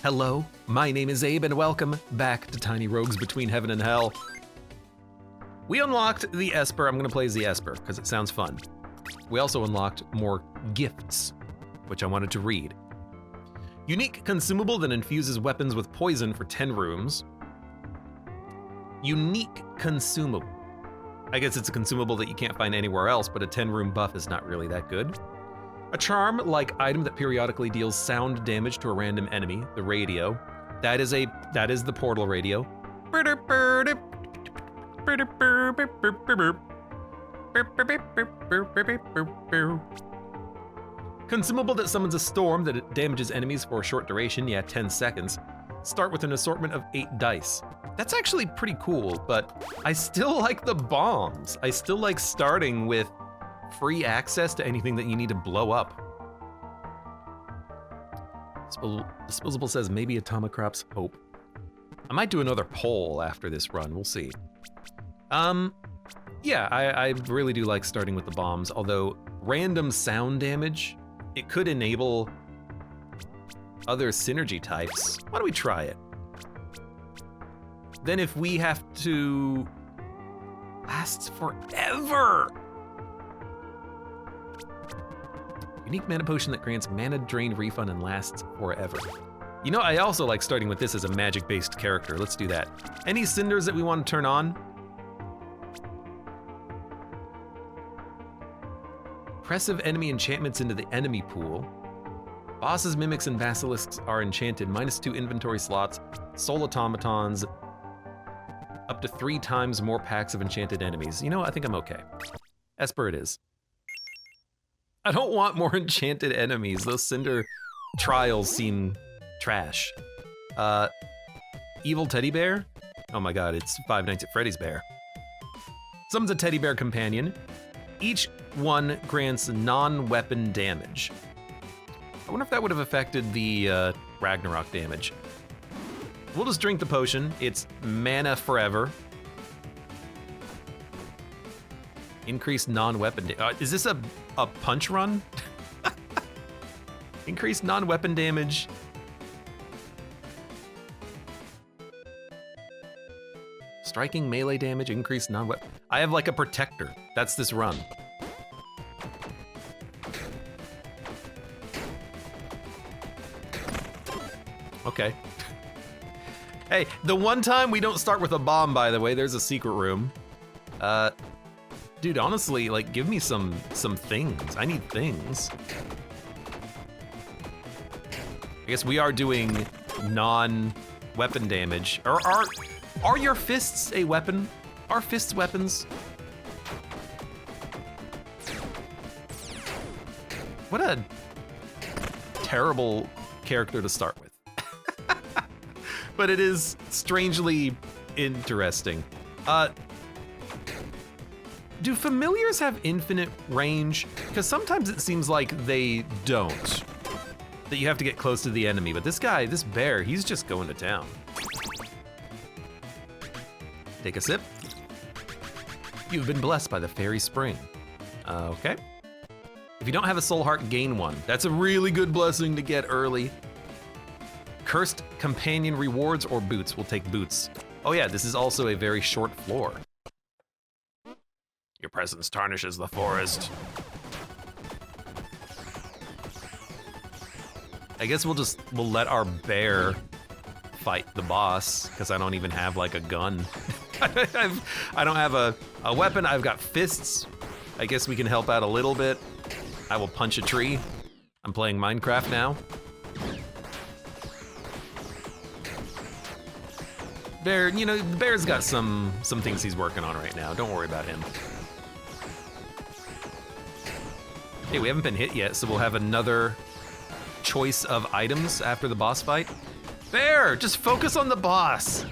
Hello, my name is Abe and welcome back to Tiny Rogues Between Heaven and Hell. We unlocked the Esper. I'm gonna play as the Esper because it sounds fun. We also unlocked more gifts, which I wanted to read. Unique consumable that infuses weapons with poison for 10 rooms. Unique consumable. I guess it's a consumable that you can't find anywhere else, but a 10-room buff is not really that good. A charm-like item that periodically deals sound damage to a random enemy, the radio. That is the portal radio. Consumable that summons a storm that damages enemies for a short duration, 10 seconds. Start with an assortment of 8 dice. That's actually pretty cool, but I still like the bombs. I still like starting with free access to anything that you need to blow up. Disposable says maybe Atomic Crops Hope. I might do another poll after this run, we'll see. Yeah, I really do like starting with the bombs, although random sound damage, it could enable other synergy types. Why don't we try it? Then if we have to last forever. Unique mana potion that grants mana drain refund and lasts forever. You know, I also like starting with this as a magic-based character. Let's do that. Any cinders that we want to turn on? Oppressive enemy enchantments into the enemy pool. Bosses, mimics, and basilisks are enchanted. -2 inventory slots. Soul automatons. Up to 3 times more packs of enchanted enemies. You know, I think I'm okay. Esper it is. I don't want more enchanted enemies. Those Cinder trials seem trash. Evil teddy bear? Oh my god, it's Five Nights at Freddy's bear. Summons a teddy bear companion. Each one grants non-weapon damage. I wonder if that would have affected the Ragnarok damage. We'll just drink the potion. It's mana forever. Increased non-weapon is this a punch run? Increased non-weapon damage. Striking melee damage, increased non-weapon. I have like a protector. That's this run. Okay. Hey, the one time we don't start with a bomb, by the way, there's a secret room. Dude, honestly, like, give me some things. I need things. I guess we are doing non-weapon damage. Are your fists a weapon? Are fists weapons? What a terrible character to start with. But it is strangely interesting. Do familiars have infinite range? Because sometimes it seems like they don't. That you have to get close to the enemy, but this guy, this bear, he's just going to town. Take a sip. You've been blessed by the fairy spring. Okay. If you don't have a soul heart, gain one. That's a really good blessing to get early. Cursed companion rewards or boots? We'll take boots. Oh yeah, this is also a very short floor. Your presence tarnishes the forest. I guess we'll let our bear fight the boss, because I don't even have like a gun. I don't have a weapon, I've got fists. I guess we can help out a little bit. I will punch a tree. I'm playing Minecraft now. Bear, you know, the bear's got some things he's working on right now. Don't worry about him. Hey, we haven't been hit yet, so we'll have another choice of items after the boss fight. Bear, just focus on the boss.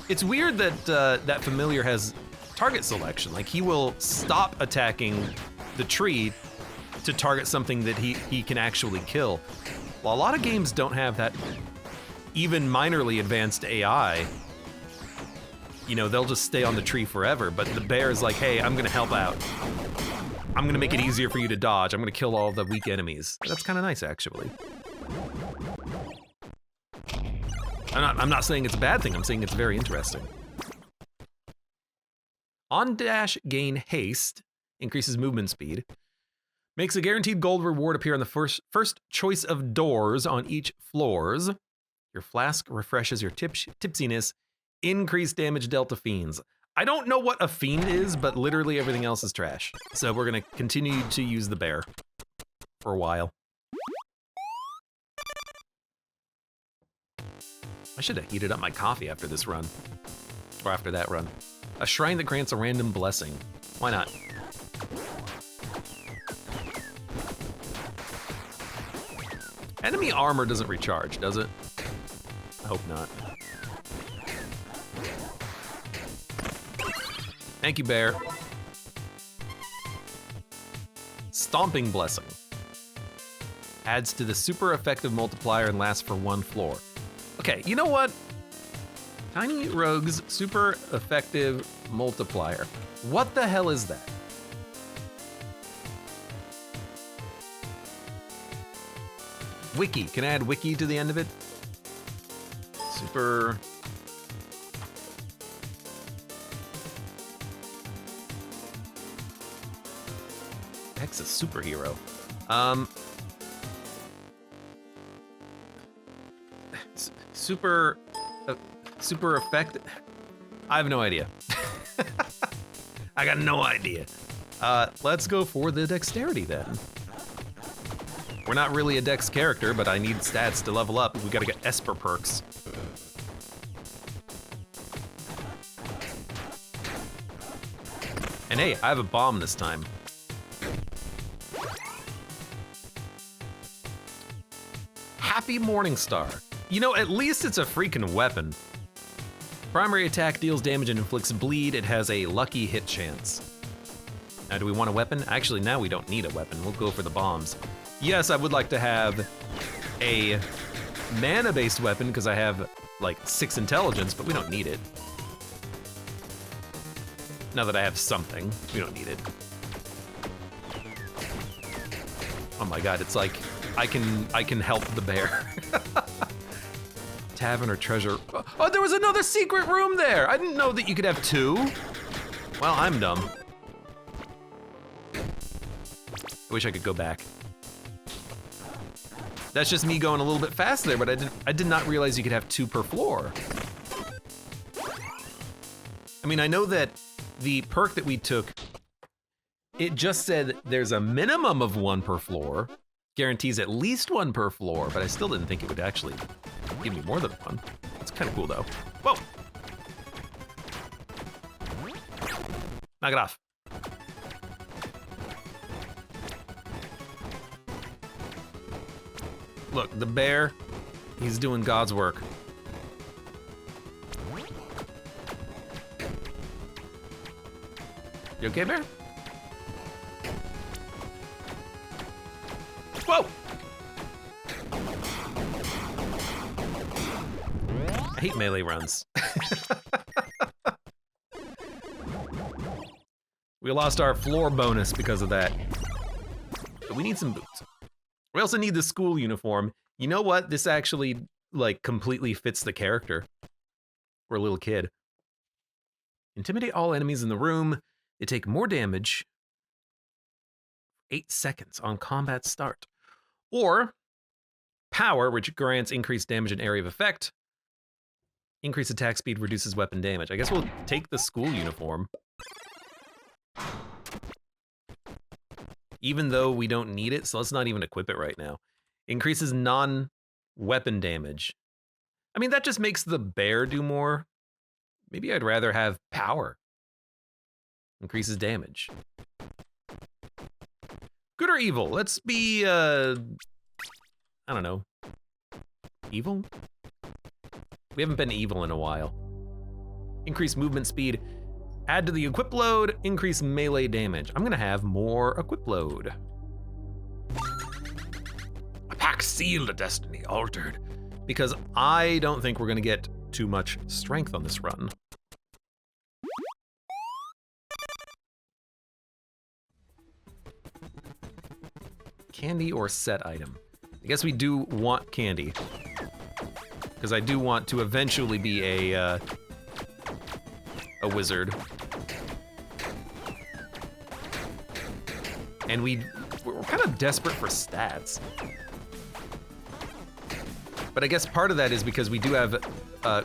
It's weird that that familiar has target selection. Like, he will stop attacking the tree to target something that he can actually kill. While a lot of games don't have that even minorly advanced AI, you know, they'll just stay on the tree forever, but the bear is like, hey, I'm gonna help out. I'm gonna make it easier for you to dodge. I'm gonna kill all the weak enemies. That's kind of nice, actually. I'm not saying it's a bad thing, I'm saying it's very interesting. On dash gain haste, increases movement speed. Makes a guaranteed gold reward appear on the first choice of doors on each floors. Your flask refreshes your tipsiness. Increased damage dealt to fiends. I don't know what a fiend is, but literally everything else is trash. So we're gonna continue to use the bear for a while. I should have heated up my coffee after this run. Or after that run. A shrine that grants a random blessing. Why not? Enemy armor doesn't recharge, does it? I hope not. Thank you, bear. Stomping Blessing. Adds to the super effective multiplier and lasts for 1 floor. Okay, you know what? Tiny Rogue's super effective multiplier. What the hell is that? Wiki, can I add wiki to the end of it? Super... Heck's a superhero. Super effect. I have no idea. I got no idea. Let's go for the dexterity then. We're not really a dex character, but I need stats to level up. We gotta get Esper perks. And hey, I have a bomb this time. Happy Morningstar. You know, at least it's a freaking weapon. Primary attack deals damage and inflicts bleed. It has a lucky hit chance. Now, do we want a weapon? Actually, now we don't need a weapon. We'll go for the bombs. Yes, I would like to have a mana-based weapon because I have like 6 intelligence, but we don't need it. Now that I have something, we don't need it. Oh my god, it's like I can help the bear. Tavern or treasure. Oh, there was another secret room there. I didn't know that you could have 2. Well, I'm dumb. I wish I could go back. That's just me going a little bit fast there, but I did not realize you could have 2 per floor. I mean, I know that the perk that we took, it just said there's a minimum of 1 per floor, guarantees at least 1 per floor, but I still didn't think it would actually give me more than 1. It's kind of cool though. Whoa! Knock it off. Look, the bear, he's doing God's work. You okay, bear? Whoa! I hate melee runs. We lost our floor bonus because of that. But we need some boots. We also need the school uniform. You know what? This actually, like, completely fits the character. We're a little kid. Intimidate all enemies in the room. They take more damage. 8 seconds on combat start. Or power, which grants increased damage and area of effect. Increased attack speed reduces weapon damage. I guess we'll take the school uniform. Even though we don't need it, so let's not even equip it right now. Increases non-weapon damage. I mean, that just makes the bear do more. Maybe I'd rather have power. Increases damage. Good or evil? Let's be, I don't know. Evil? We haven't been evil in a while. Increase movement speed. Add to the equip load, increase melee damage. I'm gonna have more equip load. A pack sealed, a destiny altered. Because I don't think we're gonna get too much strength on this run. Candy or set item? I guess we do want candy. Because because I do want to eventually be a wizard. And we're kind of desperate for stats. But I guess part of that is because we do have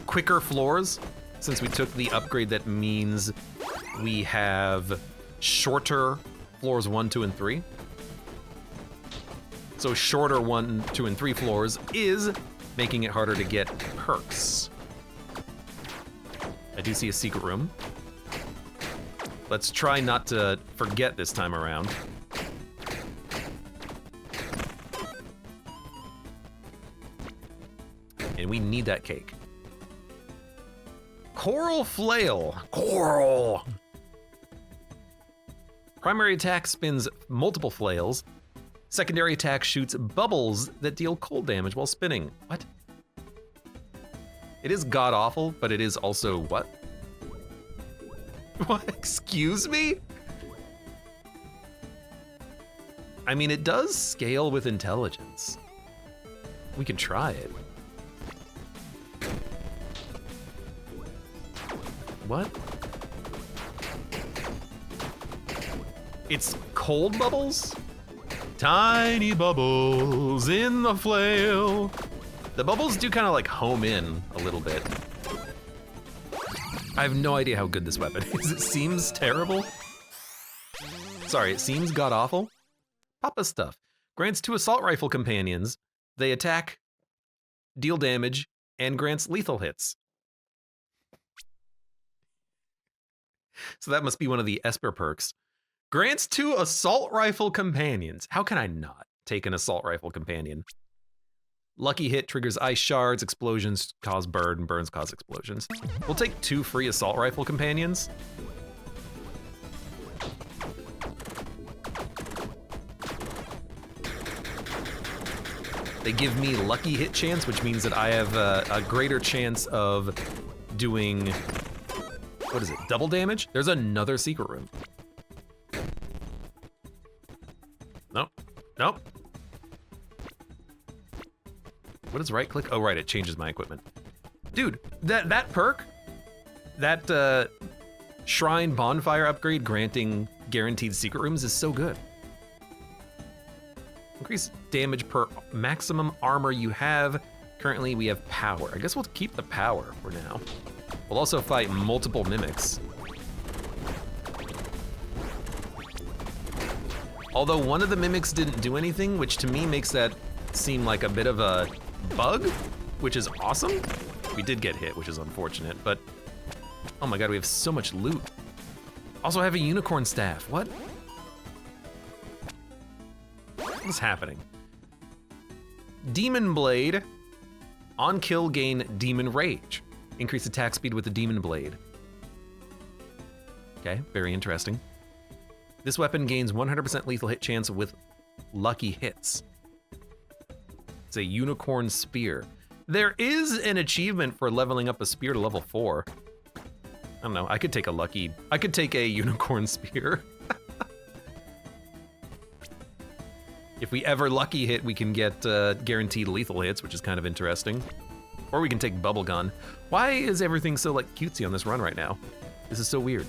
quicker floors. Since we took the upgrade, that means we have shorter floors 1, 2, and 3. So shorter 1, 2, and 3 floors is making it harder to get perks. I do see a secret room. Let's try not to forget this time around. And we need that cake. Coral Flail. Coral! Primary attack spins multiple flails. Secondary attack shoots bubbles that deal cold damage while spinning. What? It is god-awful, but it is also what? What? Excuse me? I mean, it does scale with intelligence. We can try it. What? It's cold bubbles? Tiny bubbles in the flail. The bubbles do kind of like home in a little bit. I have no idea how good this weapon is. It seems terrible. Sorry, it seems god-awful. Papa stuff. Grants 2 assault rifle companions. They attack, deal damage, and grants lethal hits. So that must be one of the Esper perks. Grants 2 assault rifle companions. How can I not take an assault rifle companion? Lucky hit triggers ice shards, explosions cause burn, and burns cause explosions. We'll take 2 free assault rifle companions. They give me lucky hit chance, which means that I have a greater chance of doing, what is it, double damage? There's another secret room. Nope, nope. What is right click? Oh, right, it changes my equipment. Dude, that perk, that Shrine Bonfire upgrade granting guaranteed secret rooms is so good. Increase damage per maximum armor you have. Currently, we have power. I guess we'll keep the power for now. We'll also fight multiple mimics. Although one of the mimics didn't do anything, which to me makes that seem like a bit of a bug, which is awesome. We did get hit, which is unfortunate, but oh my god, we have so much loot. Also, I have a unicorn staff. What? What is happening? Demon Blade. On kill, gain Demon Rage. Increase attack speed with the Demon Blade. Okay, very interesting. This weapon gains 100% lethal hit chance with lucky hits. It's a unicorn spear. There is an achievement for leveling up a spear to level 4. I don't know, I could take a unicorn spear. If we ever lucky hit, we can get guaranteed lethal hits, which is kind of interesting. Or we can take bubble gun. Why is everything so like cutesy on this run right now? This is so weird.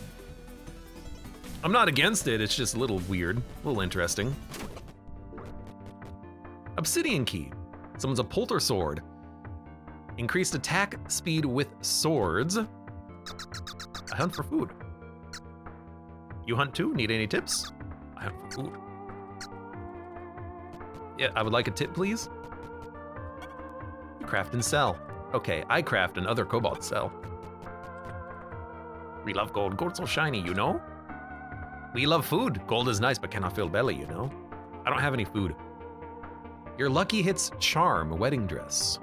I'm not against it, it's just a little weird, a little interesting. Obsidian key. Someone's a polter sword. Increased attack speed with swords. I hunt for food. You hunt too? Need any tips? I hunt for food. Yeah, I would like a tip, please. You craft and sell. Okay, I craft and other kobolds sell. We love gold. Gold's so shiny, you know? We love food. Gold is nice, but cannot fill belly, you know? I don't have any food. Your lucky hits charm, wedding dress.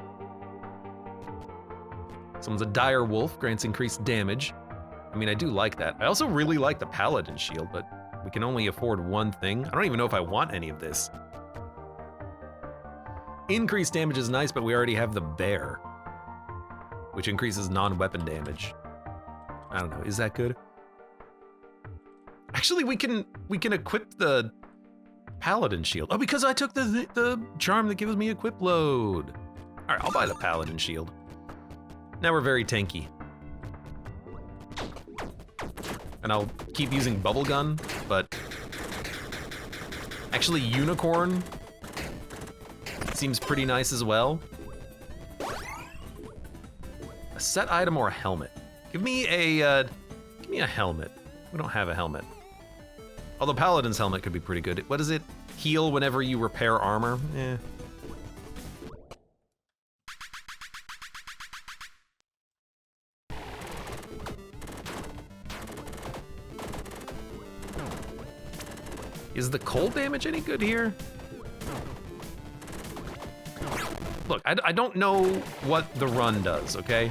Someone's a dire wolf, grants increased damage. I mean, I do like that. I also really like the paladin shield, but we can only afford one thing. I don't even know if I want any of this. Increased damage is nice, but we already have the bear, which increases non-weapon damage. I don't know, is that good? Actually, we can equip the paladin shield. Oh, because I took the charm that gives me equip load. All right, I'll buy the paladin shield. Now we're very tanky. And I'll keep using bubble gun, but actually unicorn seems pretty nice as well. A set item or a helmet? Give me a helmet. We don't have a helmet. Although Paladin's helmet could be pretty good. What is it? Heal whenever you repair armor? Eh. Is the cold damage any good here? Look, I don't know what the run does, okay?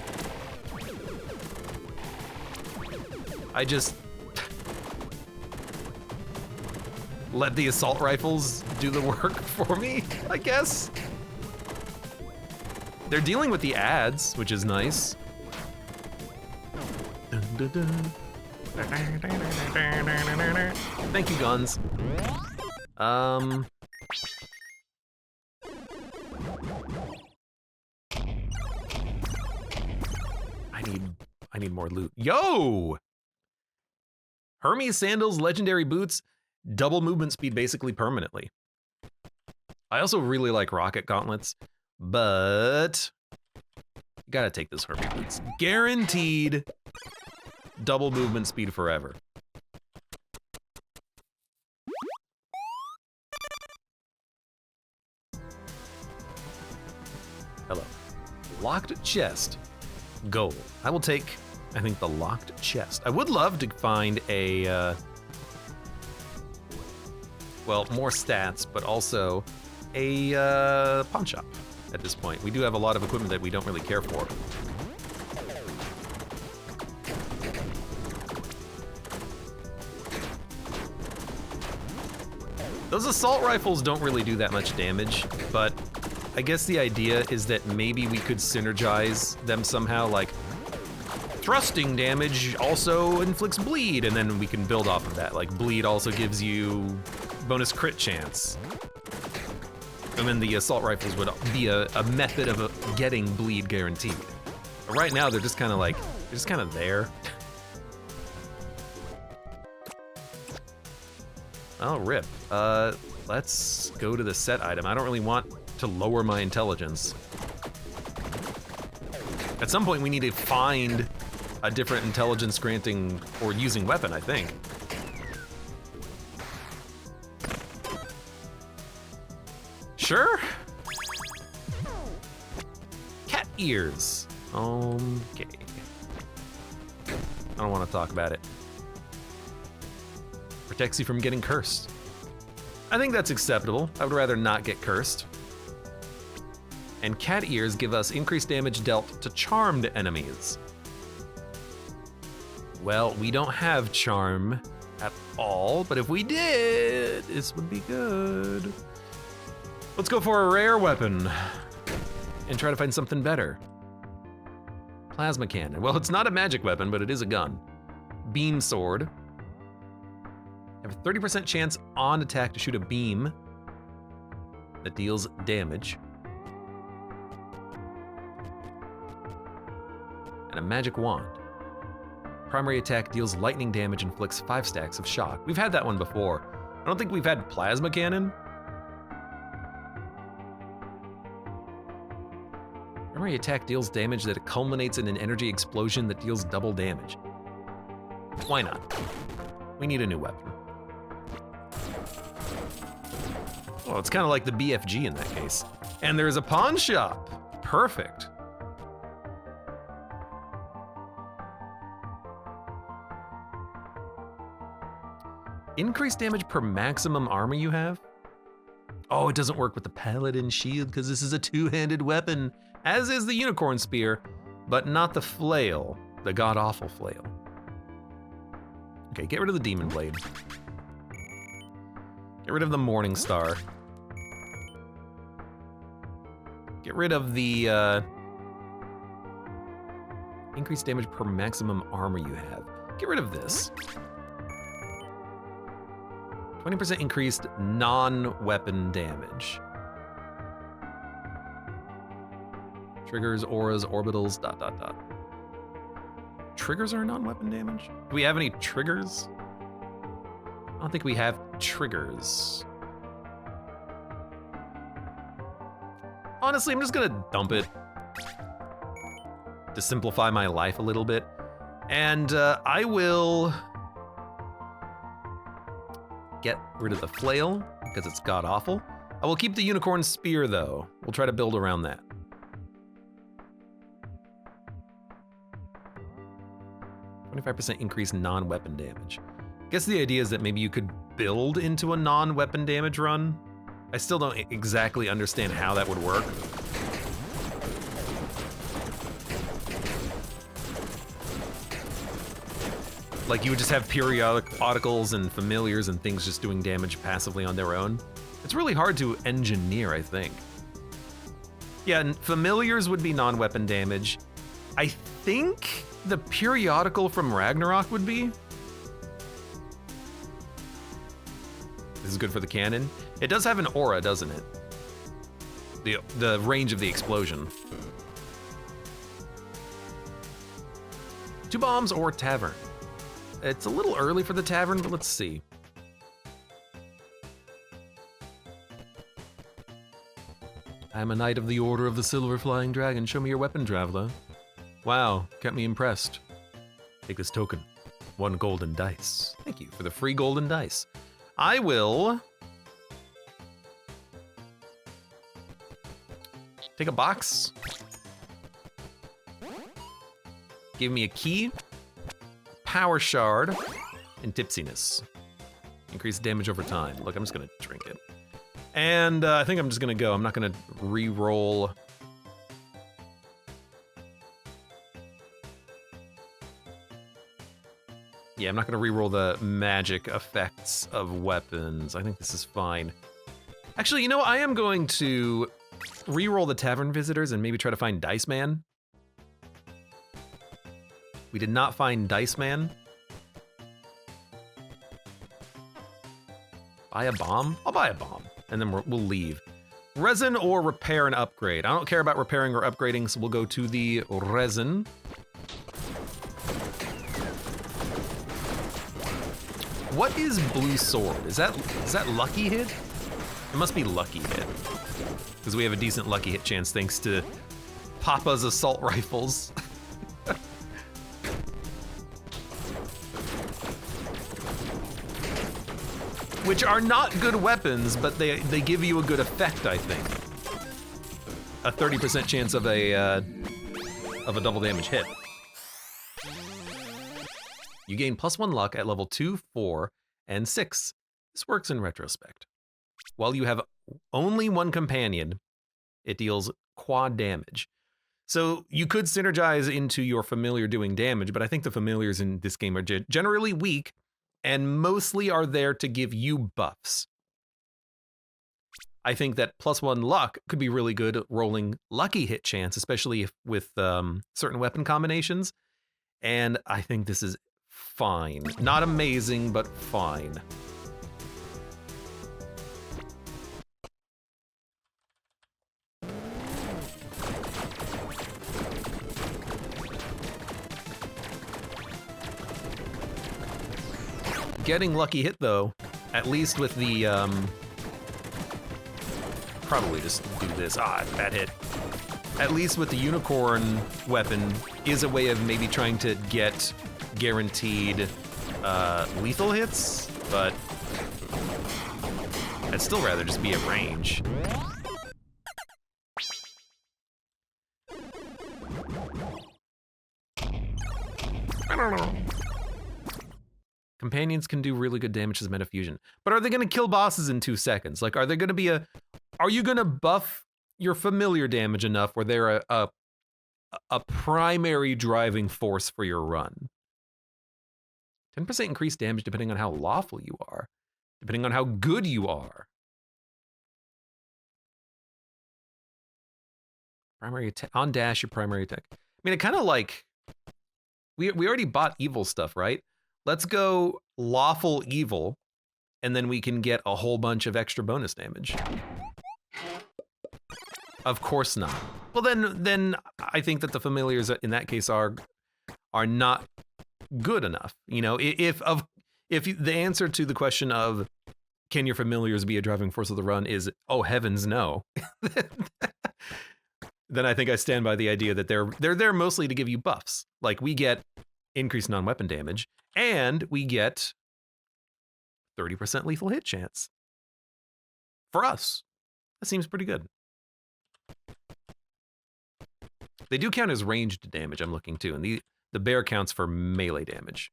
I just let the assault rifles do the work for me, I guess. They're dealing with the ads, which is nice. Dun, dun, dun. Thank you, guns. I need more loot. Yo! Hermes sandals, legendary boots, double movement speed basically permanently. I also really like rocket gauntlets, but you gotta take those Hermes boots. Guaranteed double movement speed forever. Hello. Locked chest. Gold. I will take, I think, the locked chest. I would love to find a, well, more stats, but also a pawn shop at this point. We do have a lot of equipment that we don't really care for. Those assault rifles don't really do that much damage, but I guess the idea is that maybe we could synergize them somehow, like thrusting damage also inflicts bleed, and then we can build off of that. Like bleed also gives you bonus crit chance. And then the assault rifles would be a method of getting bleed guaranteed. But right now they're just kind of like, they're just kind of there. Oh, rip. Let's go to the set item. I don't really want to lower my intelligence. At some point we need to find a different intelligence granting or using weapon, I think. Sure. Cat ears. Okay. I don't want to talk about it. Protects you from getting cursed. I think that's acceptable. I would rather not get cursed. And cat ears give us increased damage dealt to charmed enemies. Well, we don't have charm at all, but if we did, this would be good. Let's go for a rare weapon and try to find something better. Plasma cannon. Well, it's not a magic weapon, but it is a gun. Beam sword. Have a 30% chance on attack to shoot a beam that deals damage. And a magic wand. Primary attack deals lightning damage, inflicts 5 stacks of shock. We've had that one before. I don't think we've had plasma cannon. Primary attack deals damage that culminates in an energy explosion that deals double damage. Why not? We need a new weapon. Well, it's kind of like the BFG in that case. And there's a pawn shop. Perfect. Increased damage per maximum armor you have? Oh, it doesn't work with the paladin shield because this is a two-handed weapon, as is the unicorn spear, but not the flail, the god-awful flail. Okay, get rid of the demon blade. Get rid of the morning star. Get rid of the increased damage per maximum armor you have. Get rid of this. 20% increased non-weapon damage. Triggers, auras, orbitals, ... Triggers are non-weapon damage? Do we have any triggers? I don't think we have triggers. Honestly, I'm just gonna dump it to simplify my life a little bit. And I will get rid of the flail because it's god-awful. I will keep the unicorn spear though. We'll try to build around that. 25% increase non-weapon damage. I guess the idea is that maybe you could build into a non-weapon damage run. I still don't exactly understand how that would work. Like you would just have periodicals and familiars and things just doing damage passively on their own. It's really hard to engineer, I think. Yeah, and familiars would be non-weapon damage. I think the periodical from Ragnarok would be. This is good for the cannon. It does have an aura, doesn't it? The range of the explosion. 2 bombs or tavern. It's a little early for the tavern, but let's see. I am a knight of the Order of the Silver Flying Dragon. Show me your weapon, traveler. Wow, kept me impressed. Take this token. 1 golden dice. Thank you for the free golden dice. I will take a box. Give me a key, power shard, and tipsiness. Increase damage over time. Look, I'm just gonna drink it. And I think I'm just gonna go. I'm not gonna re-roll. Yeah, I'm not gonna re-roll the magic effects of weapons. I think this is fine. Actually, you know, I am going to re-roll the Tavern Visitors and maybe try to find Dice Man. We did not find Dice Man. Buy a bomb? I'll buy a bomb, and then we'll leave. Resin or repair and upgrade? I don't care about repairing or upgrading, so we'll go to the resin. What is blue sword? Is that lucky hit? It must be lucky hit, because we have a decent lucky hit chance thanks to Papa's assault rifles. Which are not good weapons, but they give you a good effect, I think. A 30% chance of a double damage hit. You gain +1 luck at level 2, 4, and 6. This works in retrospect. While you have only 1 companion, it deals quad damage. So you could synergize into your familiar doing damage, but I think the familiars in this game are generally weak and mostly are there to give you buffs. I think that +1 luck could be really good rolling lucky hit chance, especially with certain weapon combinations. And I think this is fine. Not amazing, but fine. Getting lucky hit though, at least with the probably just do this. Bad hit. At least with the unicorn weapon is a way of maybe trying to get guaranteed lethal hits, but I'd still rather just be at range. I don't know. Companions can do really good damage as metafusion, but are they gonna kill bosses in 2 seconds? Like, are they gonna be are you gonna buff your familiar damage enough where they're a primary driving force for your run? 10% increased damage depending on how lawful you are, depending on how good you are. Primary attack, on dash, your primary attack. I mean, it kind of like, we already bought evil stuff, right? Let's go lawful evil, and then we can get a whole bunch of extra bonus damage. Of course not. Well, then I think that the familiars in that case are not good enough. You know, if the answer to the question of can your familiars be a driving force of the run is oh heavens no, then I think I stand by the idea that they're there mostly to give you buffs. Like we get increased non-weapon damage and we get 30% lethal hit chance. For us, that seems pretty good. They do count as ranged damage, I'm looking too, and the bear counts for melee damage.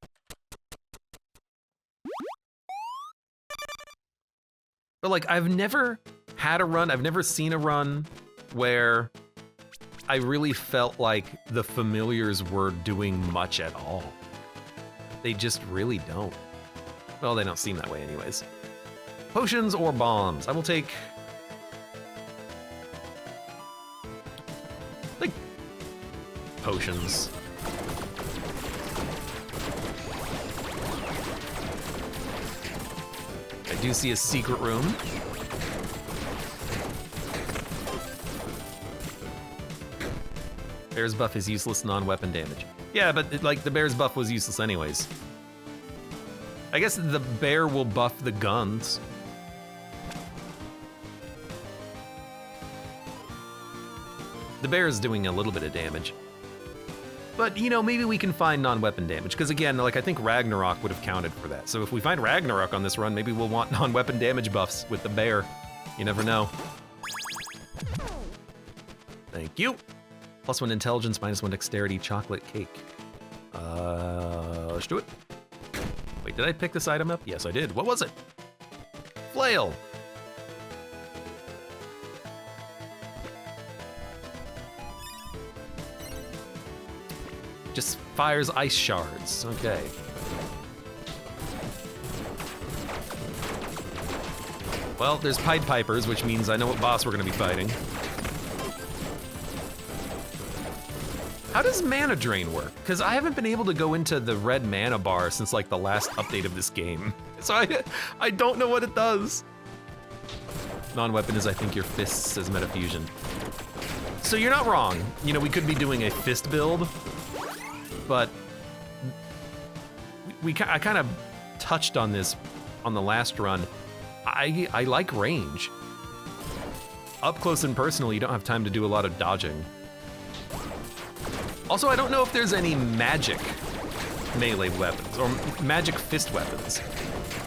But like, I've never had a run, I've never seen a run where I really felt like the familiars were doing much at all. They just really don't. Well, they don't seem that way anyways. Potions or bombs? I will take... like, potions. I do see a secret room. Bear's buff is useless non-weapon damage. Yeah, but like the bear's buff was useless anyways. I guess the bear will buff the guns. The bear is doing a little bit of damage. But, you know, maybe we can find non-weapon damage. Because again, like I think Ragnarok would have counted for that. So if we find Ragnarok on this run, maybe we'll want non-weapon damage buffs with the bear. You never know. Thank you. +1 intelligence, -1 dexterity, chocolate cake. Let's do it. Wait, did I pick this item up? Yes, I did. What was it? Flail. Just fires ice shards. Okay. Well, there's Pied Pipers, which means I know what boss we're gonna be fighting. How does mana drain work? Because I haven't been able to go into the red mana bar since like the last update of this game. So I don't know what it does. Non-weapon is I think your fists as metafusion. So you're not wrong. You know, we could be doing a fist build, but I kind of touched on this on the last run. I like range. Up close and personal, you don't have time to do a lot of dodging. Also, I don't know if there's any magic melee weapons or magic fist weapons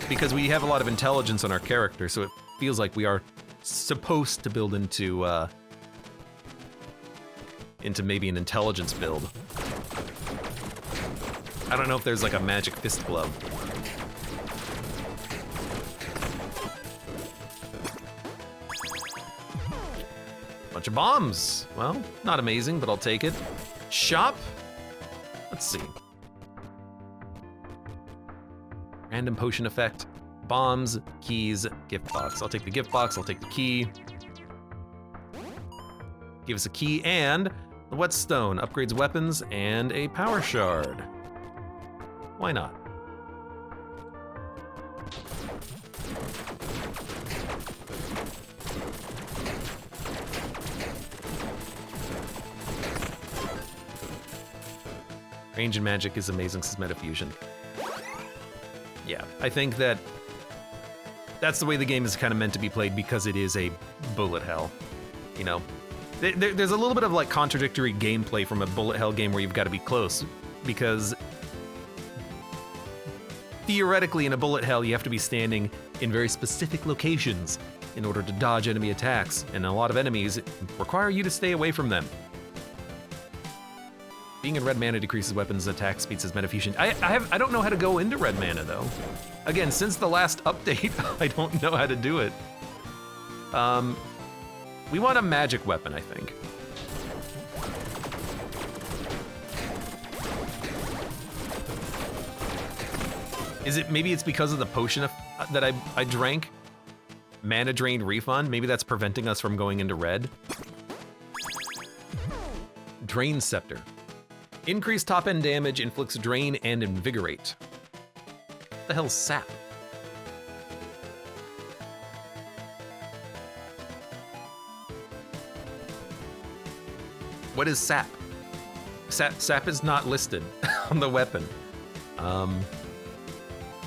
because we have a lot of intelligence on our character, so it feels like we are supposed to build into maybe an intelligence build. I don't know if there's like a magic fist glove. Bunch of bombs. Well, not amazing, but I'll take it. Shop? Let's see. Random potion effect. Bombs, keys, gift box. I'll take the gift box, I'll take the key. Give us a key and the whetstone. Upgrades weapons and a power shard. Why not? Range and magic is amazing since metafusion. Yeah, I think that's the way the game is kind of meant to be played because it is a bullet hell. You know, there's a little bit of like contradictory gameplay from a bullet hell game where you've got to be close because theoretically in a bullet hell you have to be standing in very specific locations in order to dodge enemy attacks, and a lot of enemies require you to stay away from them. Being in red mana decreases weapons attack speeds as metafusion. I don't know how to go into red mana though. Again, since the last update, I don't know how to do it. We want a magic weapon, I think. Is it, maybe it's because of the potion that I drank? Mana drain refund? Maybe that's preventing us from going into red? Drain Scepter. Increased top end damage, inflicts drain and invigorate. What the hell's sap? What is sap? Sap is not listed on the weapon.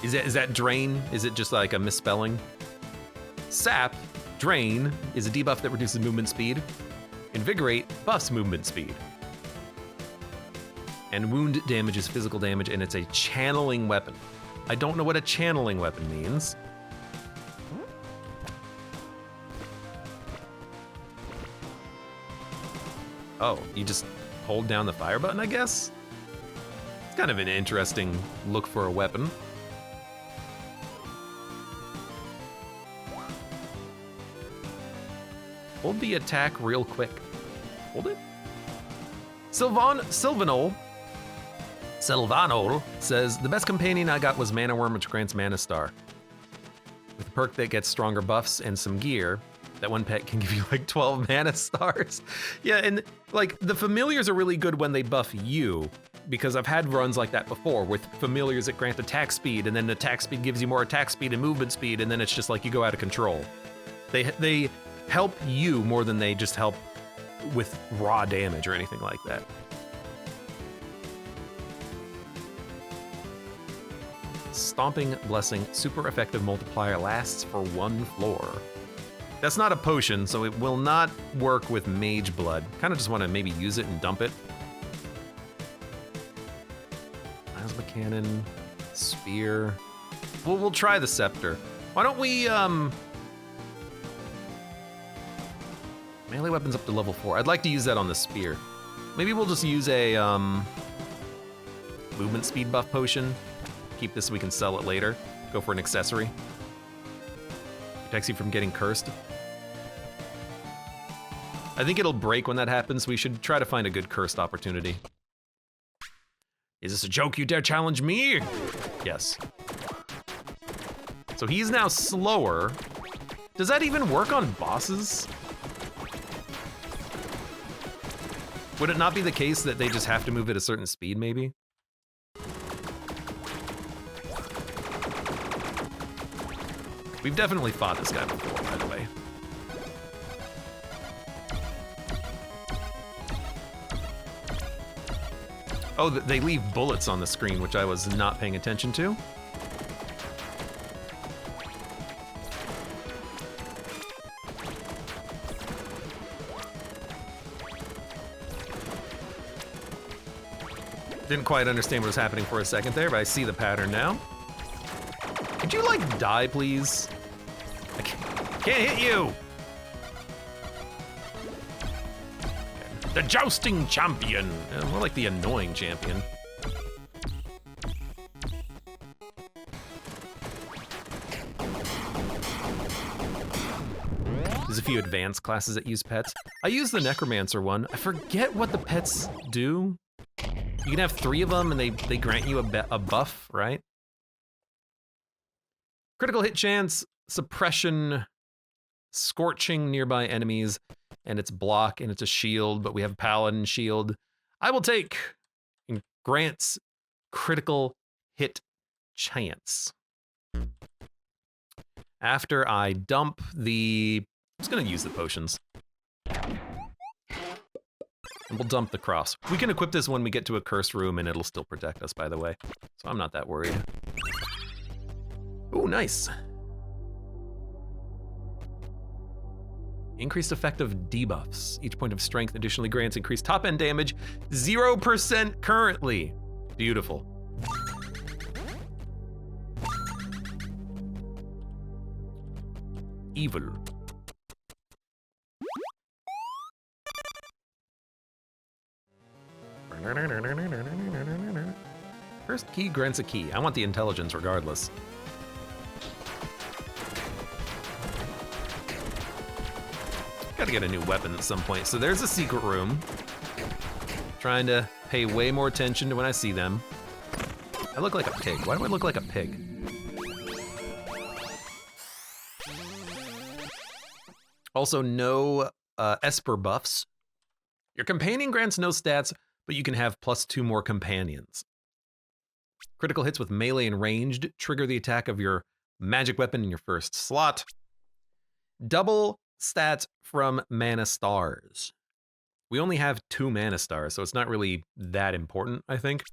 Is that drain? Is it just like a misspelling? Sap, drain, is a debuff that reduces movement speed. Invigorate buffs movement speed. And wound damage is physical damage, and it's a channeling weapon. I don't know what a channeling weapon means. Oh, you just hold down the fire button, I guess? It's kind of an interesting look for a weapon. Hold the attack real quick. Hold it. Silvanol says, the best companion I got was Mana Worm, which grants Mana Star. With a perk that gets stronger buffs and some gear, that one pet can give you like 12 Mana Stars. Yeah, and like the familiars are really good when they buff you, because I've had runs like that before with familiars that grant attack speed, and then attack speed gives you more attack speed and movement speed, and then it's just like you go out of control. They help you more than they just help with raw damage or anything like that. Stomping Blessing, super effective multiplier, lasts for 1 floor. That's not a potion, so it will not work with Mage Blood. Kind of just want to maybe use it and dump it. Plasma Cannon, Spear. We'll try the Scepter. Why don't we, melee weapons up to level 4. I'd like to use that on the Spear. Maybe we'll just use a, movement speed buff potion. Keep this so we can sell it later. Go for an accessory. Protects you from getting cursed. I think it'll break when that happens. We should try to find a good cursed opportunity. Is this a joke? You dare challenge me? Yes. So he's now slower. Does that even work on bosses? Would it not be the case that they just have to move at a certain speed, maybe? We've definitely fought this guy before, by the way. Oh, they leave bullets on the screen, which I was not paying attention to. Didn't quite understand what was happening for a second there, but I see the pattern now. Could you, like, die, please? I can't hit you! The jousting champion! More like the annoying champion. There's a few advanced classes that use pets. I use the Necromancer one. I forget what the pets do. You can have 3 of them and they grant you a buff, right? Critical hit chance, suppression, scorching nearby enemies, and it's block, and it's a shield, but we have paladin shield. I will take grants critical hit chance. After I dump the, I'm just gonna use the potions. And we'll dump the cross. We can equip this when we get to a cursed room and it'll still protect us, by the way. So I'm not that worried. Ooh, nice. Increased effective debuffs. Each point of strength additionally grants increased top end damage. 0% currently. Beautiful. Evil. First key grants a key. I want the intelligence regardless. Gotta get a new weapon at some point. So there's a secret room. Trying to pay way more attention to when I see them. I look like a pig. Why do I look like a pig? Also, no Esper buffs. Your companion grants no stats, but you can have +2 more companions. Critical hits with melee and ranged trigger the attack of your magic weapon in your first slot. Double stats from Mana Stars. We only have 2 mana stars, so it's not really that important, I think,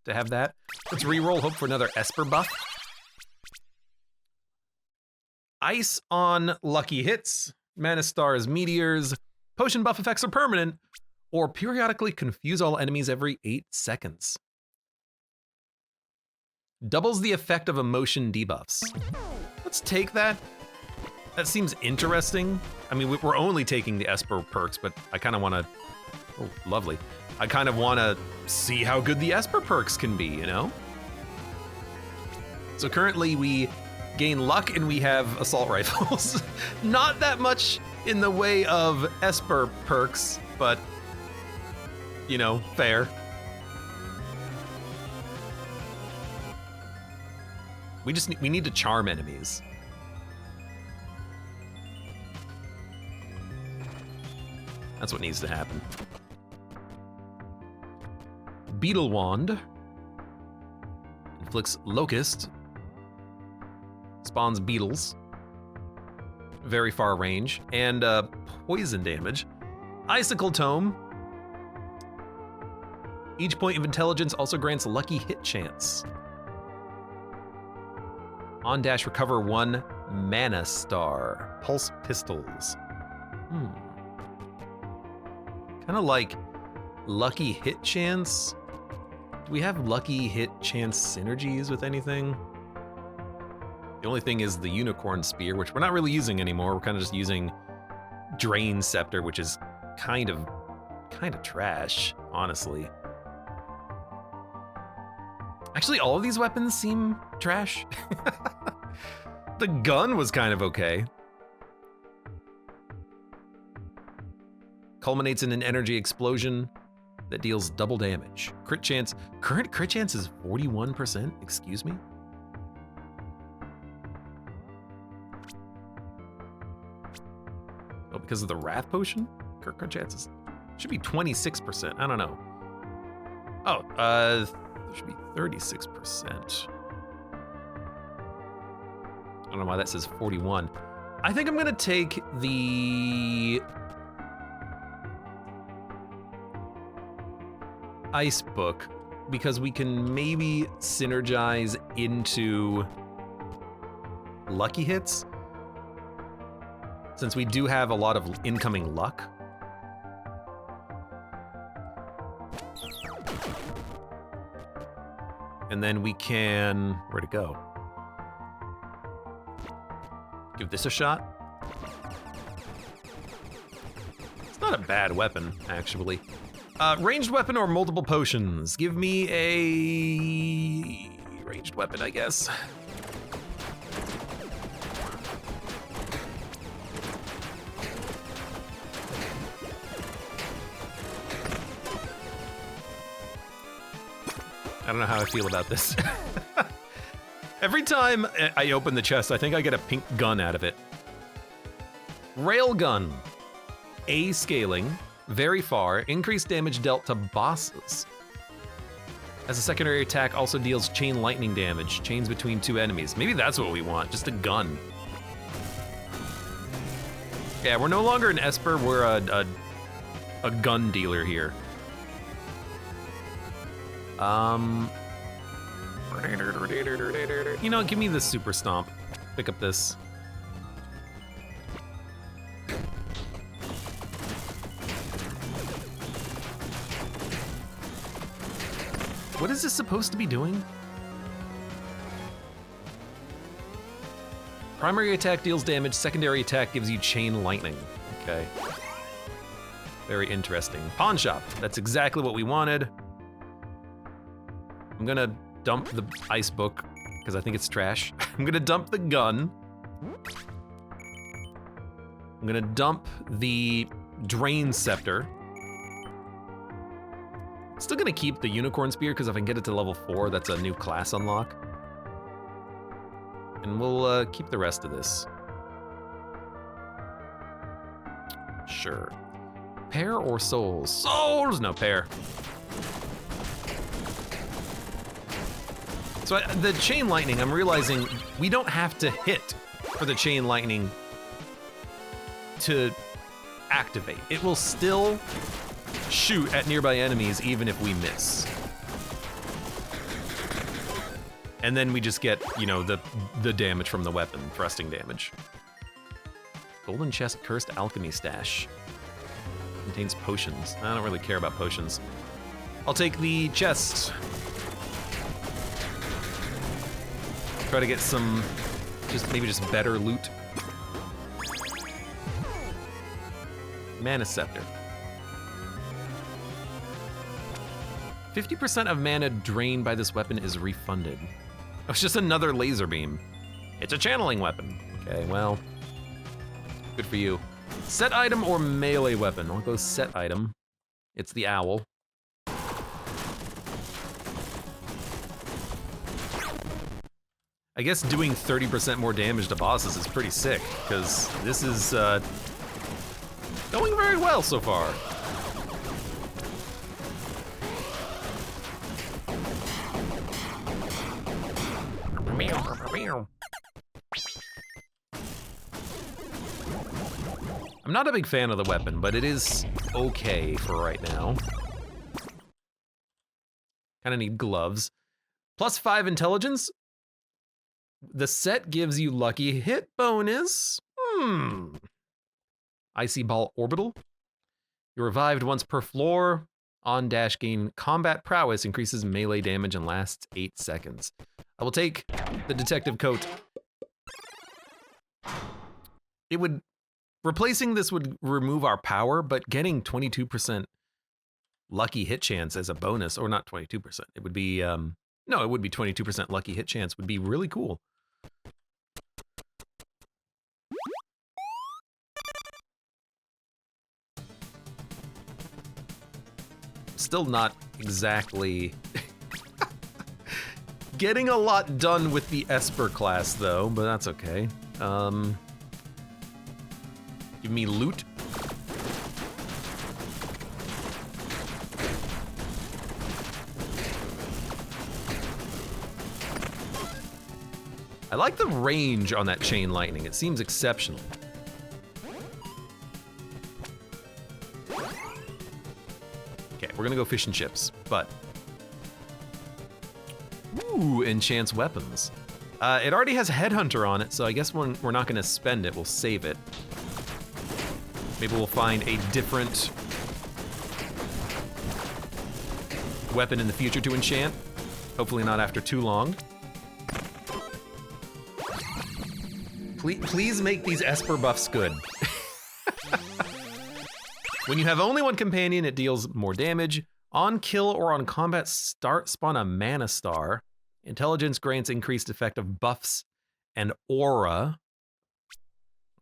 to have that. Let's reroll, hope for another Esper buff. Ice on lucky hits, mana stars, meteors, potion buff effects are permanent, or periodically confuse all enemies every 8 seconds. Doubles the effect of emotion debuffs. Let's take that. That seems interesting. I mean, we're only taking the Esper perks, but I kind of want to, oh, lovely. I kind of want to see how good the Esper perks can be, you know? So currently we gain luck and we have assault rifles. Not that much in the way of Esper perks, but, you know, fair. We need to charm enemies. That's what needs to happen. Beetle Wand. Inflicts Locust. Spawns beetles. Very far range. And poison damage. Icicle Tome. Each point of intelligence also grants lucky hit chance. On dash, recover 1 mana star. Pulse pistols. Kind of like lucky hit chance. Do we have lucky hit chance synergies with anything? The only thing is the unicorn spear, which we're not really using anymore. We're kind of just using Drain Scepter, which is kind of trash, honestly. Actually, all of these weapons seem trash. The gun was kind of okay. Culminates in an energy explosion that deals double damage. Crit chance, current crit chance is 41%, excuse me? Oh, because of the Wrath Potion? Crit chances should be 26%, I don't know. Oh, there should be 36%. I don't know why that says 41. I think I'm gonna take the Ice Book because we can maybe synergize into lucky hits since we do have a lot of incoming luck. And then we can, where'd it go? Give this a shot. It's not a bad weapon, actually. Ranged weapon or multiple potions? Give me a ranged weapon, I guess. I don't know how I feel about this. Every time I open the chest, I think I get a pink gun out of it. Railgun. A scaling. Very far. Increased damage dealt to bosses. As a secondary attack, also deals chain lightning damage. Chains between 2 enemies. Maybe that's what we want. Just a gun. Yeah, we're no longer an Esper. We're a gun dealer here. You know, give me the super stomp. Pick up this. What is this supposed to be doing? Primary attack deals damage, secondary attack gives you chain lightning. Okay. Very interesting. Pawn shop, that's exactly what we wanted. I'm gonna dump the Ice Book, because I think it's trash. I'm gonna dump the gun. I'm gonna dump the Drain Scepter. Still gonna keep the Unicorn Spear, because if I can get it to level 4, that's a new class unlock. And we'll keep the rest of this. Sure. Pair or souls? Souls! No, pair. So the chain lightning, I'm realizing we don't have to hit for the chain lightning to activate. It will still shoot at nearby enemies even if we miss. And then we just get, you know, the damage from the weapon, thrusting damage. Golden chest, cursed alchemy stash. Contains potions. I don't really care about potions. I'll take the chest. Try to get some, maybe just better loot. Mana scepter. 50% of mana drained by this weapon is refunded. Oh, it's just another laser beam. It's a channeling weapon. Okay, well, good for you. Set item or melee weapon? I'll go set item. It's the owl. I guess doing 30% more damage to bosses is pretty sick, because this is going very well so far. I'm not a big fan of the weapon, but it is okay for right now. Kinda need gloves. +5 intelligence. The set gives you lucky hit bonus. Icy Ball Orbital. You're revived once per floor. On dash gain combat prowess, increases melee damage and lasts 8 seconds. I will take the detective coat. Replacing this would remove our power, but getting 22% lucky hit chance as a bonus, or not 22%, it would be, no, it would be 22% lucky hit chance would be really cool. Still not exactly getting a lot done with the Esper class though, but that's okay. Give me loot. I like the range on that chain lightning. It seems exceptional. Okay, we're gonna go fish and chips, but ooh, enchants weapons. It already has Headhunter on it, so I guess we're not gonna spend it, we'll save it. Maybe we'll find a different weapon in the future to enchant. Hopefully not after too long. Please make these Esper buffs good. When you have only one companion, it deals more damage. On kill or on combat, spawn a mana star. Intelligence grants increased effect of buffs and aura.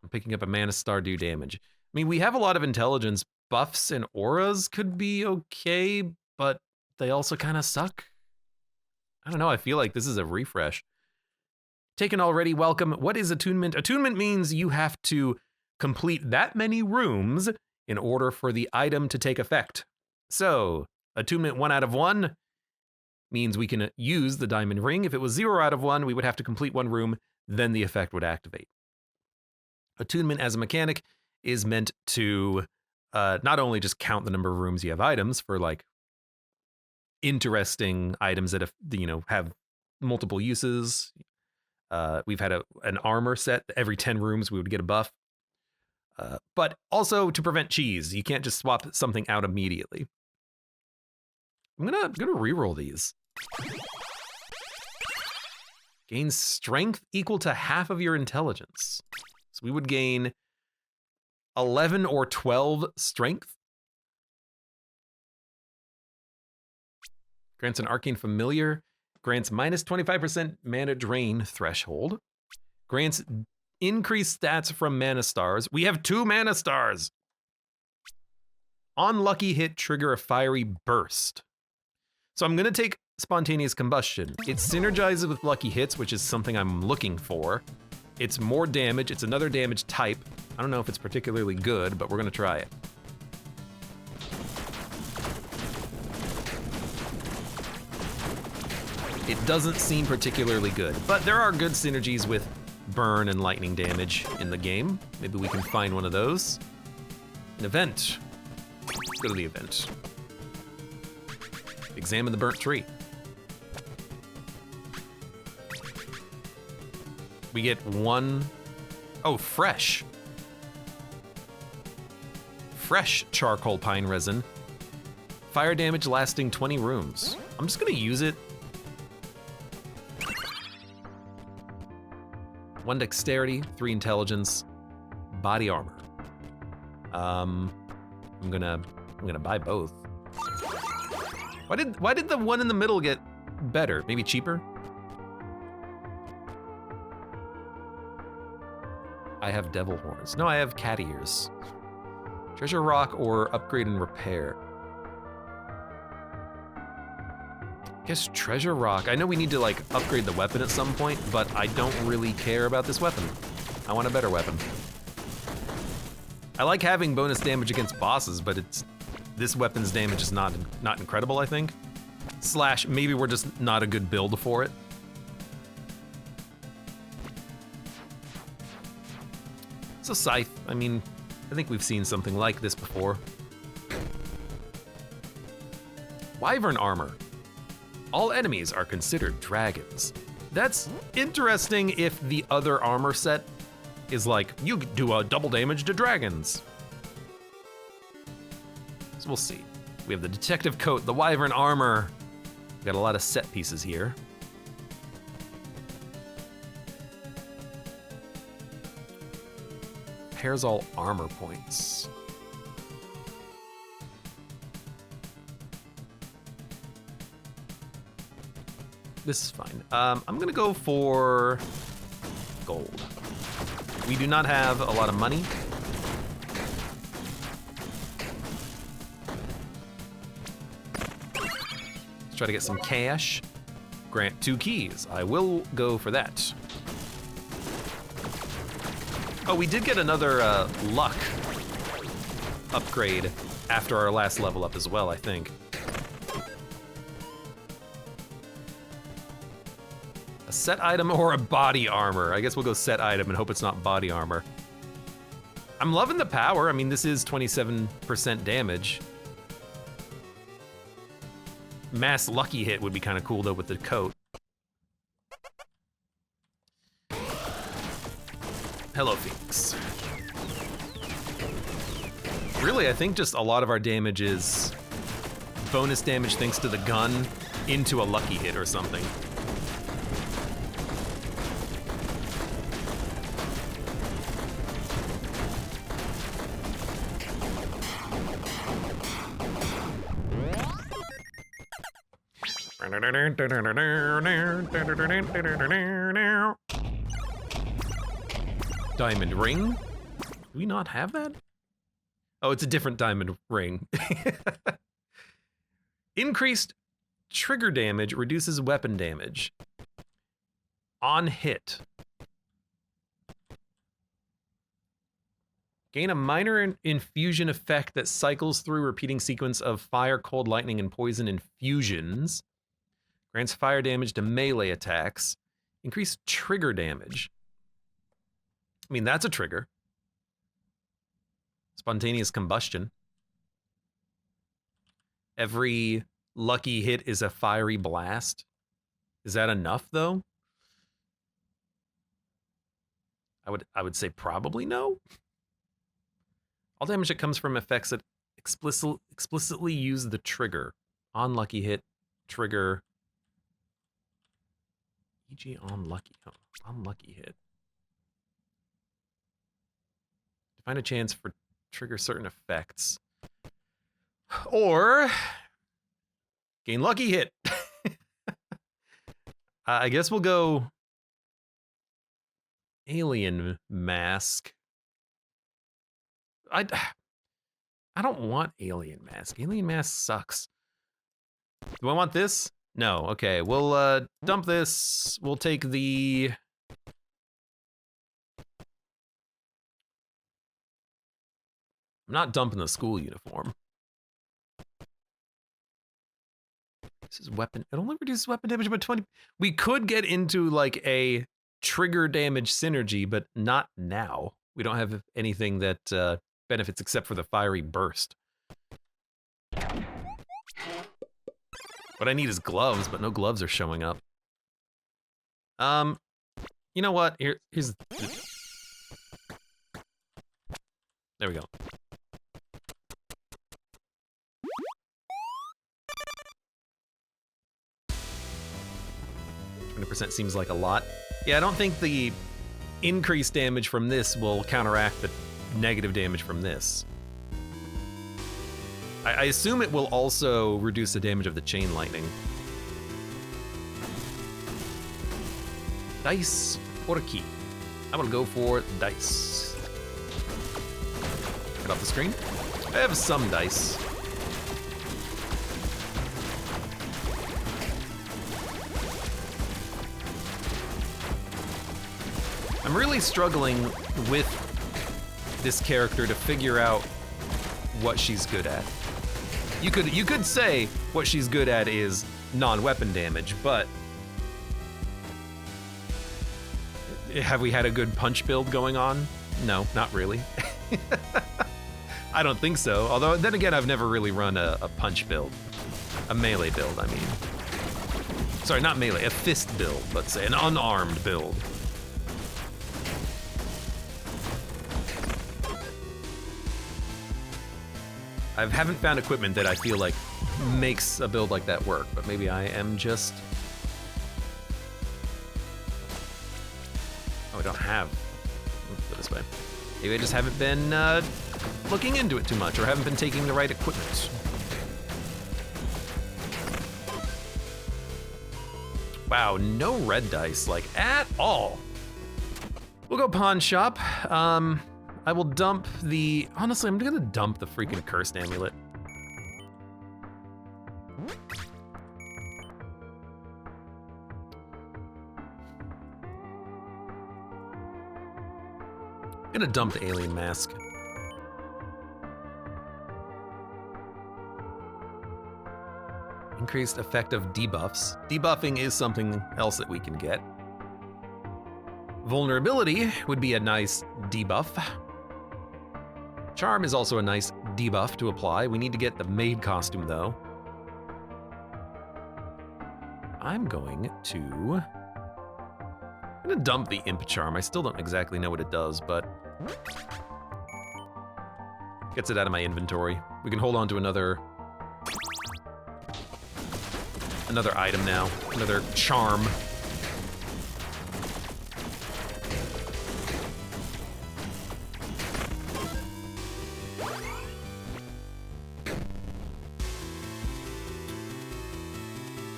I'm picking up a mana star, do damage. I mean, we have a lot of intelligence. Buffs and auras could be okay, but they also kind of suck. I don't know, I feel like this is a refresh. Taken already, welcome. What is attunement? Attunement means you have to complete that many rooms in order for the item to take effect. So, attunement 1 out of 1 means we can use the diamond ring. If it was 0 out of 1, we would have to complete 1 room, then the effect would activate. Attunement as a mechanic is meant to not only just count the number of rooms you have items for like interesting items that have multiple uses. We've had an armor set. Every 10 rooms we would get a buff. But also to prevent cheese. You can't just swap something out immediately. I'm gonna reroll these. Gain strength equal to half of your intelligence. So we would gain 11 or 12 strength. Grants an arcane familiar. Grants minus 25% mana drain threshold. Grants increased stats from mana stars. We have 2 mana stars. On lucky hit, trigger a fiery burst. So I'm gonna take spontaneous combustion. It synergizes with lucky hits, which is something I'm looking for. It's more damage, it's another damage type. I don't know if it's particularly good, but we're gonna try it. It doesn't seem particularly good, but there are good synergies with burn and lightning damage in the game. Maybe we can find one of those. An event. Let's go to the event. Examine the burnt tree. We get one... Oh, fresh. Fresh charcoal pine resin. Fire damage lasting 20 rooms. I'm just gonna use it. 1 dexterity, 3 intelligence, body armor. I'm gonna buy both. Why did the one in the middle get better? Maybe cheaper? I have devil horns. No, I have cat ears. Treasure rock or upgrade and repair. Guess treasure rock. I know we need to like upgrade the weapon at some point, but I don't really care about this weapon. I want a better weapon. I like having bonus damage against bosses, but this weapon's damage is not incredible, I think. Slash, maybe we're just not a good build for it. It's a scythe. I mean, I think we've seen something like this before. Wyvern armor. All enemies are considered dragons. That's interesting if the other armor set is like, you do a double damage to dragons. So we'll see. We have the detective coat, the wyvern armor. We've got a lot of set pieces here. Pairs all armor points. This is fine. I'm gonna go for gold. We do not have a lot of money. Let's try to get some cash. Grant 2 keys. I will go for that. Oh, we did get another luck upgrade after our last level up as well, I think. A set item or a body armor? I guess we'll go set item and hope it's not body armor. I'm loving the power. I mean, this is 27% damage. Mass lucky hit would be kind of cool though with the coat. Hello, Phoenix. Really, I think just a lot of our damage is bonus damage thanks to the gun into a lucky hit or something. Diamond ring? Do we not have that? Oh, it's a different diamond ring. Increased trigger damage reduces weapon damage. On hit. Gain a minor infusion effect that cycles through a repeating sequence of fire, cold, lightning, and poison infusions. Grants fire damage to melee attacks. Increased trigger damage. I mean, that's a trigger. Spontaneous combustion. Every lucky hit is a fiery blast. Is that enough, though? I would say probably no. All damage that comes from effects that explicitly use the trigger. On lucky hit, trigger. E.g. on lucky hit. Find a chance for trigger certain effects. Or gain lucky hit. I guess we'll go alien mask. I don't want alien mask. Alien mask sucks. Do I want this? No. Okay, we'll dump this. We'll take the... I'm not dumping the school uniform. This is weapon. It only reduces weapon damage by 20. We could get into like a trigger damage synergy, but not now. We don't have anything that benefits except for the fiery burst. What I need is gloves, but no gloves are showing up. You know what? Here's... There we go. 20% seems like a lot. Yeah, I don't think the increased damage from this will counteract the negative damage from this. I assume it will also reduce the damage of the chain lightning. Dice or a key? I will go for dice. Get off the screen. I have some dice. I'm really struggling with this character to figure out what she's good at. You could say what she's good at is non-weapon damage, but have we had a good punch build going on? No, not really. I don't think so. Although then again, I've never really run a punch build, a melee build. I mean, sorry, not melee, a fist build. Let's say an unarmed build. I haven't found equipment that I feel like makes a build like that work, but maybe I am just... Oh, I don't have... Let's put it this way. Maybe I just haven't been looking into it too much, or haven't been taking the right equipment. Wow, no red dice, like, at all. We'll go pawn shop. I will dump the... Honestly, I'm gonna dump the freaking cursed amulet. I'm gonna dump the alien mask. Increased effect of debuffs. Debuffing is something else that we can get. Vulnerability would be a nice debuff. Charm is also a nice debuff to apply. We need to get the maid costume, though. I'm going to dump the imp charm. I still don't exactly know what it does, but gets it out of my inventory. We can hold on to another item now, another charm.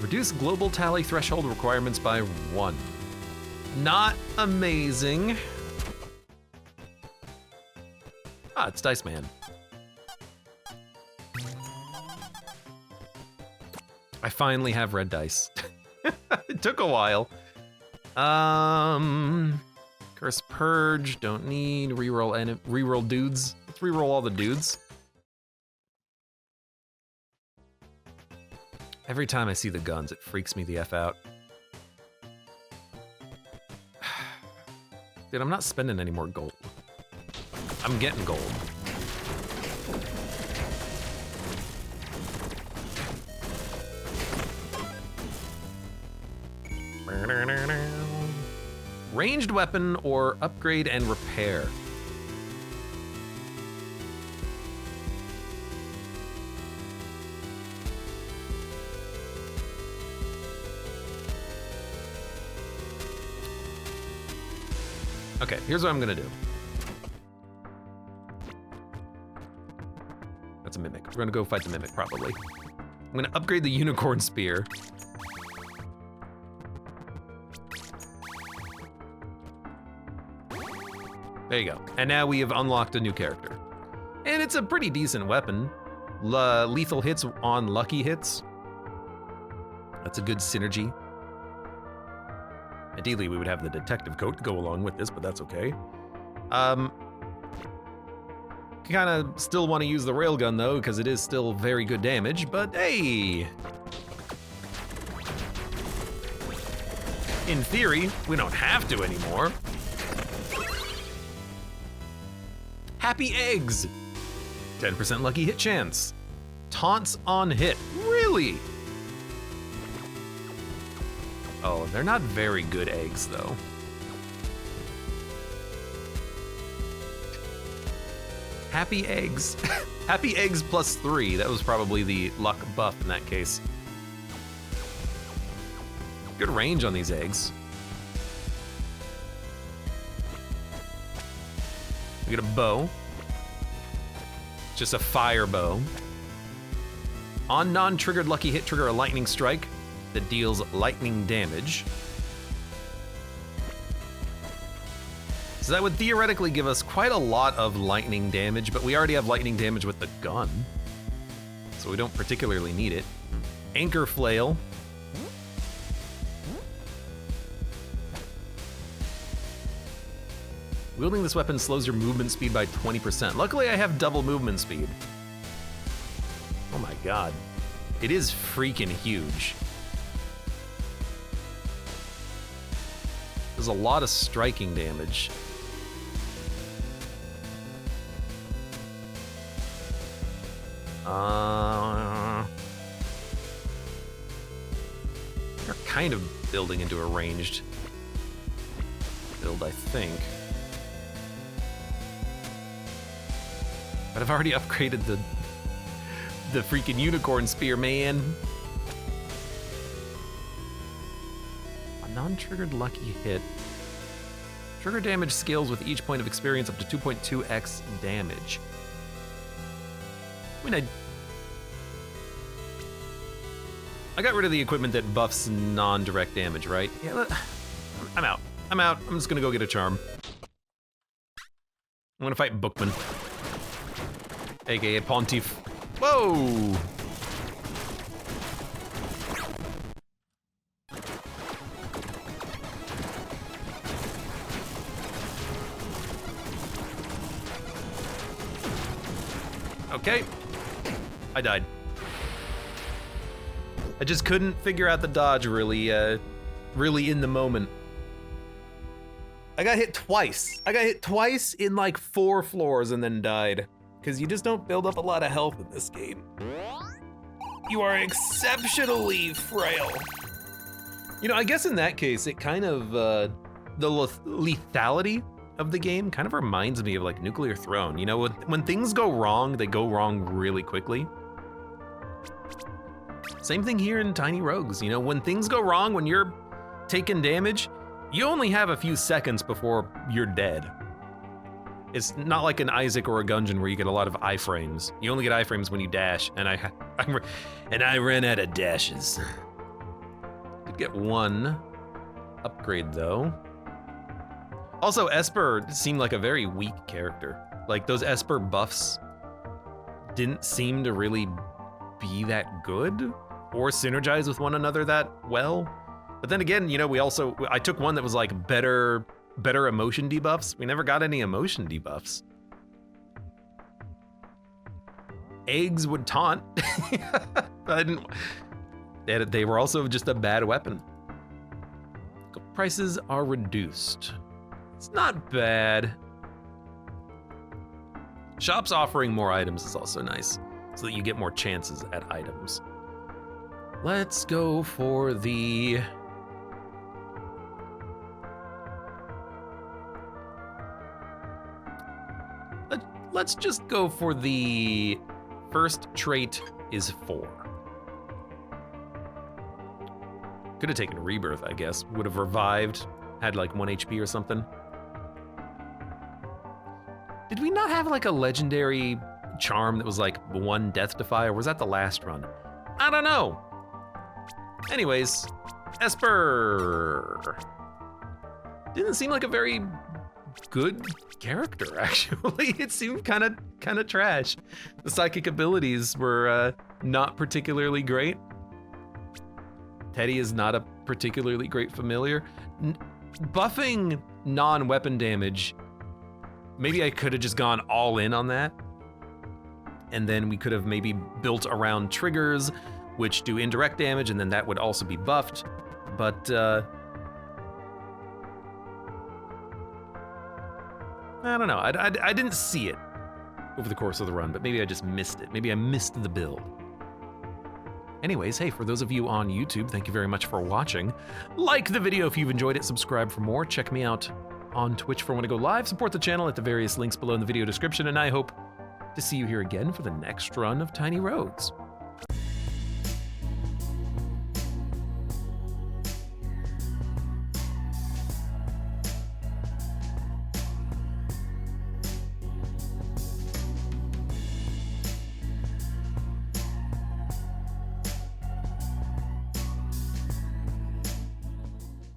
Reduce global tally threshold requirements by 1. Not amazing. Ah, it's Dice Man. I finally have red dice. It took a while. Curse Purge, don't need. Reroll dudes. Let's reroll all the dudes. Every time I see the guns, it freaks me the F out. Dude, I'm not spending any more gold. I'm getting gold. Ranged weapon or upgrade and repair. Okay, here's what I'm gonna do. That's a mimic. We're gonna go fight the mimic, probably. I'm gonna upgrade the unicorn spear. There you go. And now we have unlocked a new character. And it's a pretty decent weapon. Lethal hits on lucky hits. That's a good synergy. Ideally, we would have the detective coat to go along with this, but that's okay. Kind of still want to use the railgun, though, because it is still very good damage, but hey! In theory, we don't have to anymore. Happy eggs! 10% lucky hit chance. Taunts on hit. Really? Oh, they're not very good eggs, though. Happy eggs. Happy eggs +3. That was probably the luck buff in that case. Good range on these eggs. We get a bow. Just a fire bow. On non-triggered lucky hit, trigger a lightning strike that deals lightning damage. So that would theoretically give us quite a lot of lightning damage, but we already have lightning damage with the gun, so we don't particularly need it. Anchor flail. Wielding this weapon slows your movement speed by 20%. Luckily, I have double movement speed. Oh my god. It is freaking huge. There's a lot of striking damage. We're kind of building into a ranged build, I think. But I've already upgraded the freaking unicorn spear, man. A non-triggered lucky hit. Trigger damage scales with each point of experience up to 2.2x damage. I mean, I got rid of the equipment that buffs non-direct damage, right? Yeah, I'm out. I'm out. I'm just gonna go get a charm. I'm gonna fight Bookman. AKA Pontiff. Whoa! Okay. I died. I just couldn't figure out the dodge really in the moment. I got hit twice. I got hit twice in like 4 floors and then died. Because you just don't build up a lot of health in this game. You are exceptionally frail. You know, I guess in that case, it kind of, the lethality of the game kind of reminds me of like Nuclear Throne. You know, when things go wrong, they go wrong really quickly. Same thing here in Tiny Rogues. You know, when things go wrong, when you're taking damage, you only have a few seconds before you're dead. It's not like an Isaac or a Gungeon where you get a lot of iframes. You only get iframes when you dash, and I ran out of dashes. Did get one upgrade though. Also, Esper seemed like a very weak character. Like those Esper buffs didn't seem to really be that good or synergize with one another that well. But then again, you know, I took one that was like better emotion debuffs. We never got any emotion debuffs. Eggs would taunt. They were also just a bad weapon. Prices are reduced. It's not bad. Shops offering more items is also nice, so that you get more chances at items. Let's go for the... Let's just go for the first trait is 4. Could have taken Rebirth, I guess. Would have revived, had like 1 HP or something. Did we not have like a legendary charm that was like 1 Death Defy, or was that the last run? I don't know. Anyways, Esper. Didn't seem like a very good character, actually. It seemed kind of trash. The psychic abilities were not particularly great. Teddy is not a particularly great familiar. Buffing non-weapon damage, maybe I could have just gone all in on that. And then we could have maybe built around triggers, which do indirect damage, and then that would also be buffed. But, I don't know, I didn't see it over the course of the run, but maybe I just missed it. Maybe I missed the build. Anyways, hey, for those of you on YouTube, thank you very much for watching. Like the video if you've enjoyed it, subscribe for more, check me out on Twitch for when I go live, support the channel at the various links below in the video description, and I hope to see you here again for the next run of Tiny Rogues.